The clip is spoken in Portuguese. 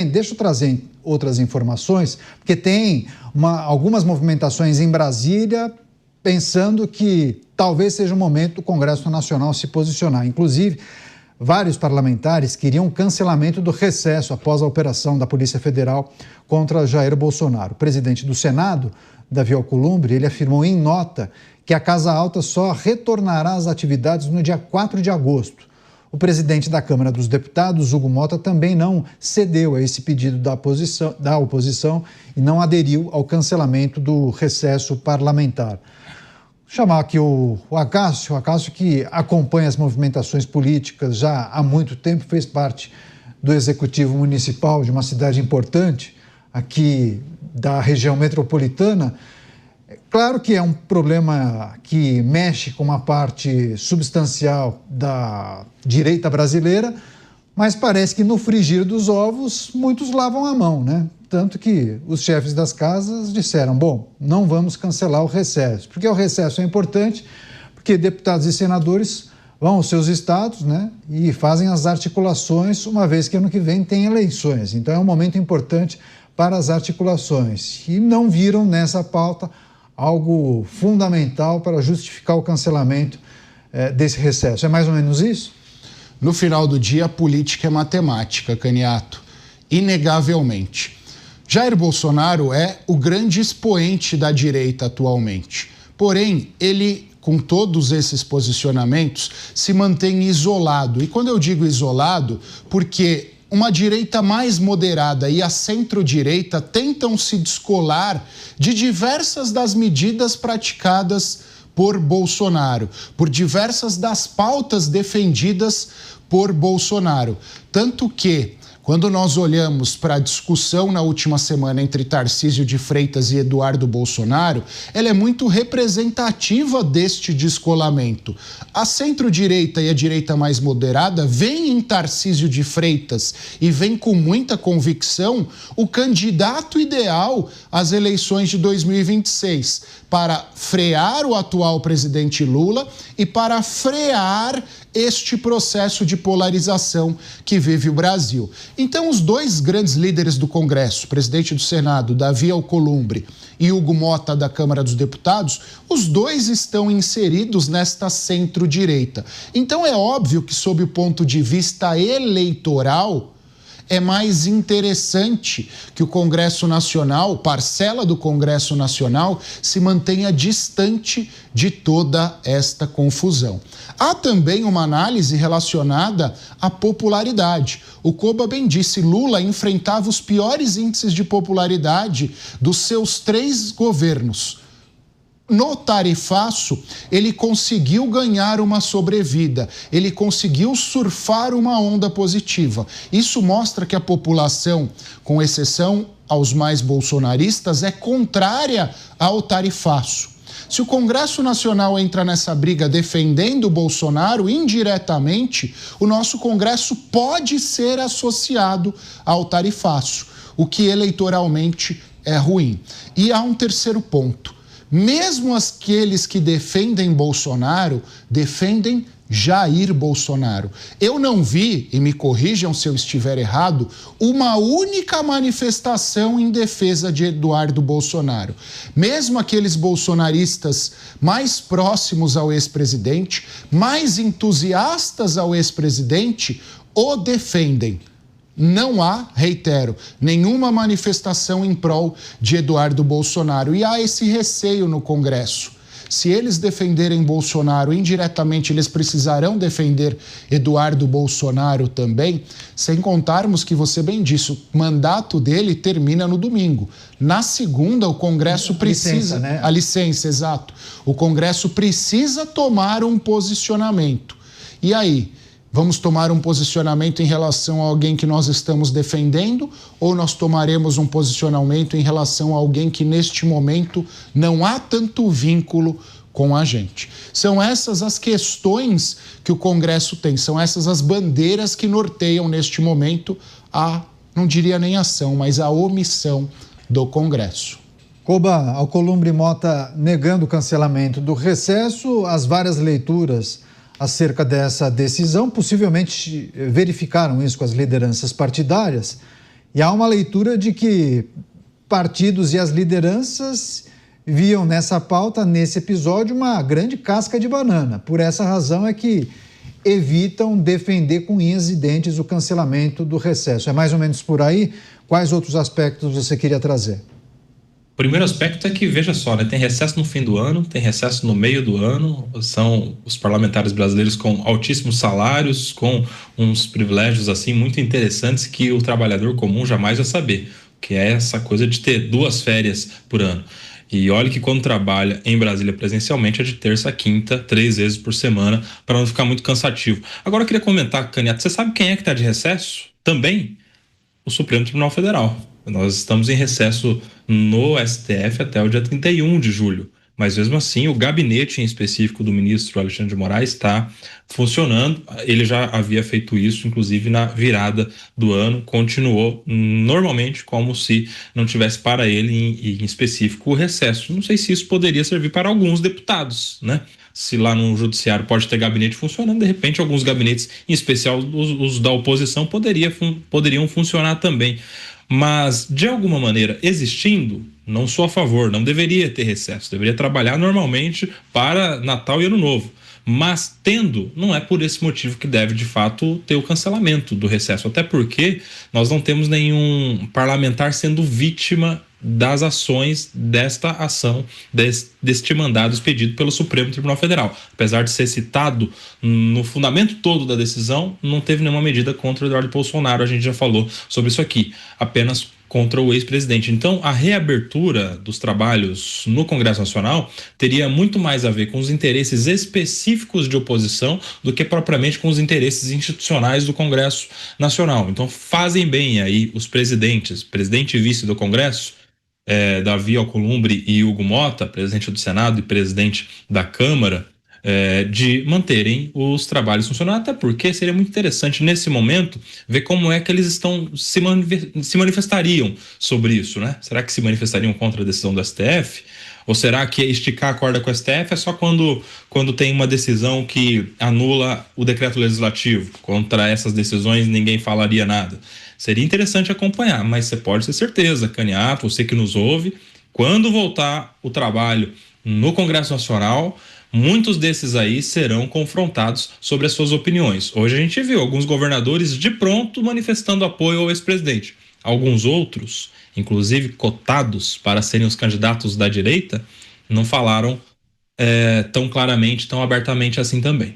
Deixa eu trazer outras informações, porque tem algumas movimentações em Brasília, pensando que talvez seja o momento do Congresso Nacional se posicionar. Inclusive, vários parlamentares queriam o cancelamento do recesso após a operação da Polícia Federal contra Jair Bolsonaro. O presidente do Senado, Davi Alcolumbre, ele afirmou em nota que a Casa Alta só retornará às atividades no dia 4 de agosto. O presidente da Câmara dos Deputados, Hugo Motta, também não cedeu a esse pedido da oposição e não aderiu ao cancelamento do recesso parlamentar. Vou chamar aqui o Acácio, que acompanha as movimentações políticas já há muito tempo, fez parte do Executivo Municipal de uma cidade importante aqui da região metropolitana. Claro que é um problema que mexe com uma parte substancial da direita brasileira, mas parece que no frigir dos ovos muitos lavam a mão, né? Tanto que os chefes das casas disseram, bom, não vamos cancelar o recesso, porque o recesso é importante, porque deputados e senadores vão aos seus estados, né, e fazem as articulações, uma vez que ano que vem tem eleições. Então é um momento importante para as articulações. E não viram nessa pauta algo fundamental para justificar o cancelamento desse recesso. É mais ou menos isso? No final do dia, a política é matemática, Caniato. Inegavelmente. Jair Bolsonaro é o grande expoente da direita atualmente. Porém, ele, com todos esses posicionamentos, se mantém isolado. E quando eu digo isolado, porque uma direita mais moderada e a centro-direita tentam se descolar de diversas das medidas praticadas por Bolsonaro, por diversas das pautas defendidas por Bolsonaro. Tanto que, quando nós olhamos para a discussão na última semana entre Tarcísio de Freitas e Eduardo Bolsonaro, ela é muito representativa deste descolamento. A centro-direita e a direita mais moderada veem em Tarcísio de Freitas e vem com muita convicção o candidato ideal às eleições de 2026 para frear o atual presidente Lula e para frear este processo de polarização que vive o Brasil. Então, os dois grandes líderes do Congresso, o presidente do Senado, Davi Alcolumbre, e Hugo Motta, da Câmara dos Deputados, os dois estão inseridos nesta centro-direita. Então, é óbvio que, sob o ponto de vista eleitoral, é mais interessante que o Congresso Nacional, parcela do Congresso Nacional, se mantenha distante de toda esta confusão. Há também uma análise relacionada à popularidade. O Coba bem disse, Lula enfrentava os piores índices de popularidade dos seus 3 governos. No tarifaço, ele conseguiu ganhar uma sobrevida, ele conseguiu surfar uma onda positiva. Isso mostra que a população, com exceção aos mais bolsonaristas, é contrária ao tarifaço. Se o Congresso Nacional entra nessa briga defendendo o Bolsonaro indiretamente, o nosso Congresso pode ser associado ao tarifaço, o que eleitoralmente é ruim. E há um terceiro ponto. Mesmo aqueles que defendem Bolsonaro, defendem Jair Bolsonaro. Eu não vi, e me corrijam se eu estiver errado, uma única manifestação em defesa de Eduardo Bolsonaro. Mesmo aqueles bolsonaristas mais próximos ao ex-presidente, mais entusiastas ao ex-presidente, o defendem. Não há, reitero, nenhuma manifestação em prol de Eduardo Bolsonaro. E há esse receio no Congresso. Se eles defenderem Bolsonaro indiretamente, eles precisarão defender Eduardo Bolsonaro também, sem contarmos que você bem disse, o mandato dele termina no domingo. Na segunda, o Congresso precisa... A licença, exato. O Congresso precisa tomar um posicionamento. E aí? Vamos tomar um posicionamento em relação a alguém que nós estamos defendendo ou nós tomaremos um posicionamento em relação a alguém que neste momento não há tanto vínculo com a gente? São essas as questões que o Congresso tem, são essas as bandeiras que norteiam neste momento a, não diria nem ação, mas a omissão do Congresso. Coba, Alcolumbre e Motta negando o cancelamento do recesso, as várias leituras acerca dessa decisão, possivelmente verificaram isso com as lideranças partidárias E há uma leitura de que partidos e as lideranças viam nessa pauta, nesse episódio, uma grande casca de banana. Por essa razão é que evitam defender com unhas e dentes o cancelamento do recesso. É mais ou menos por aí? Quais outros aspectos você queria trazer? O primeiro aspecto é que, veja só, né, tem recesso no fim do ano, tem recesso no meio do ano, são os parlamentares brasileiros com altíssimos salários, com uns privilégios assim muito interessantes que o trabalhador comum jamais vai saber, que é essa coisa de ter 2 férias por ano. E olha que quando trabalha em Brasília presencialmente é de terça a quinta, 3 vezes por semana, para não ficar muito cansativo. Agora eu queria comentar, Caniato, você sabe quem é que está de recesso? Também o Supremo Tribunal Federal. Nós estamos em recesso no STF até o dia 31 de julho. Mas mesmo assim, o gabinete em específico do ministro Alexandre de Moraes está funcionando. Ele já havia feito isso, inclusive na virada do ano, continuou normalmente como se não tivesse para ele em específico o recesso. Não sei se isso poderia servir para alguns deputados, né? Se lá no judiciário pode ter gabinete funcionando, de repente alguns gabinetes, em especial os da oposição, poderiam funcionar também. Mas, de alguma maneira, existindo, não sou a favor, não deveria ter recesso, deveria trabalhar normalmente para Natal e Ano Novo. Mas, tendo, não é por esse motivo que deve, de fato, ter o cancelamento do recesso. Até porque nós não temos nenhum parlamentar sendo vítima das ações desta ação, deste mandado expedido pelo Supremo Tribunal Federal. Apesar de ser citado no fundamento todo da decisão, não teve nenhuma medida contra o Eduardo Bolsonaro, a gente já falou sobre isso aqui, apenas contra o ex-presidente. Então, a reabertura dos trabalhos no Congresso Nacional teria muito mais a ver com os interesses específicos de oposição do que propriamente com os interesses institucionais do Congresso Nacional. Então, fazem bem aí os presidentes, presidente e vice do Congresso, Davi Alcolumbre e Hugo Mota, presidente do Senado e presidente da Câmara, de manterem os trabalhos funcionando, até porque seria muito interessante nesse momento ver como é que eles se manifestariam sobre isso, né? Será que se manifestariam contra a decisão do STF? Ou será que esticar a corda com o STF é só quando tem uma decisão que anula o decreto legislativo? Contra essas decisões ninguém falaria nada. Seria interessante acompanhar, mas você pode ter certeza, Caniato, você que nos ouve, quando voltar o trabalho no Congresso Nacional, muitos desses aí serão confrontados sobre as suas opiniões. Hoje a gente viu alguns governadores de pronto manifestando apoio ao ex-presidente. Alguns outros, inclusive cotados para serem os candidatos da direita, não falaram tão claramente, tão abertamente assim também.